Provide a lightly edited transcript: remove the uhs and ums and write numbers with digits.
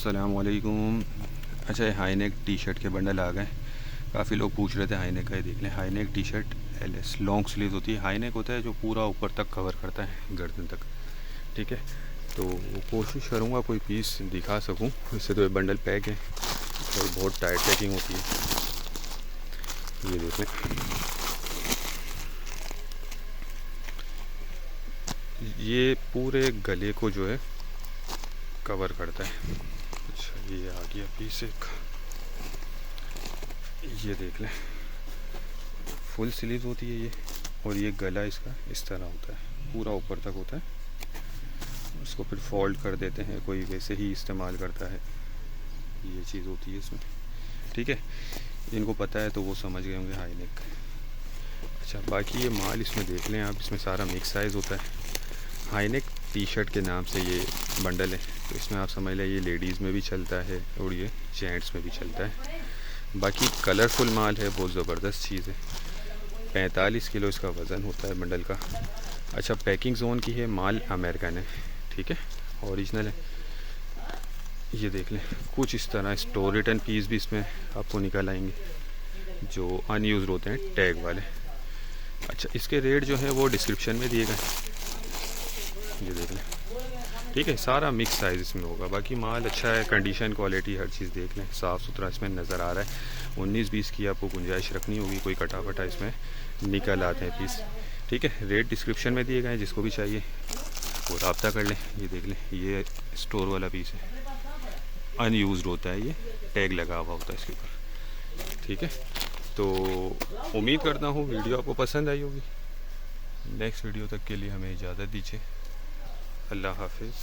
अस्सलामुअलैकुम। अच्छा, ये हाई नेक टी शर्ट के बंडल आ गए। काफ़ी लोग पूछ रहे थे हाई नेक का, ये देख लें। High neck T shirt LS long sleeve होती है। हाई नेक होता है जो पूरा ऊपर तक कवर करता है, गर्दन तक। ठीक है, तो कोशिश करूँगा कोई पीस दिखा सकूँ। इससे तो ये बंडल पैक है और बहुत टाइट पैकिंग होती है। ये देख लें, ये पूरे गले को जो है कवर करता है। अच्छा, ये आ गया पीस एक, ये देख लें। फुल स्लीव होती है ये, और ये गला इसका इस तरह होता है, पूरा ऊपर तक होता है। उसको फिर फोल्ड कर देते हैं, कोई वैसे ही इस्तेमाल करता है। ये चीज़ होती है इसमें। ठीक है, जिनको पता है तो वो समझ गए होंगे हाई नेक। अच्छा, बाकी ये माल इसमें देख लें आप, इसमें सारा मिक्स साइज़ होता है। हाई नेक टी शर्ट के नाम से ये बंडल है, तो इसमें आप समझ लें ये लेडीज़ में भी चलता है और ये जेंट्स में भी चलता है। बाकी कलरफुल माल है, बहुत ज़बरदस्त चीज़ है। 45 किलो इसका वज़न होता है बंडल का। अच्छा, पैकिंग जोन की है, माल अमेरिकन है। ठीक है, ओरिजिनल है। ये देख लें, कुछ इस तरह स्टोर रिटर्न पीस भी इसमें आपको निकल आएंगे जो अनयूज़ होते हैं, टैग वाले। अच्छा, इसके रेट जो है वो डिस्क्रिप्शन में दिए गए। ये देख लें, ठीक है। सारा मिक्स साइज़ इसमें होगा। बाकी माल अच्छा है, कंडीशन, क्वालिटी, हर चीज़ देख लें, साफ़ सुथरा इसमें नज़र आ रहा है। 19-20 की आपको गुंजाइश रखनी होगी, कोई कटा फटा इसमें निकल आते हैं पीस। ठीक है, रेट डिस्क्रिप्शन में दिए गए हैं, जिसको भी चाहिए वो रब्ता कर लें। ये देख लें, ये स्टोर वाला पीस है, अनयूज़ड होता है, ये टैग लगा हुआ होता है इसके ऊपर। ठीक है, तो उम्मीद करता हूँ वीडियो आपको पसंद आई होगी। नेक्स्ट वीडियो तक के लिए हमें इजाज़त दीजिए। अल्लाह हाफिज़।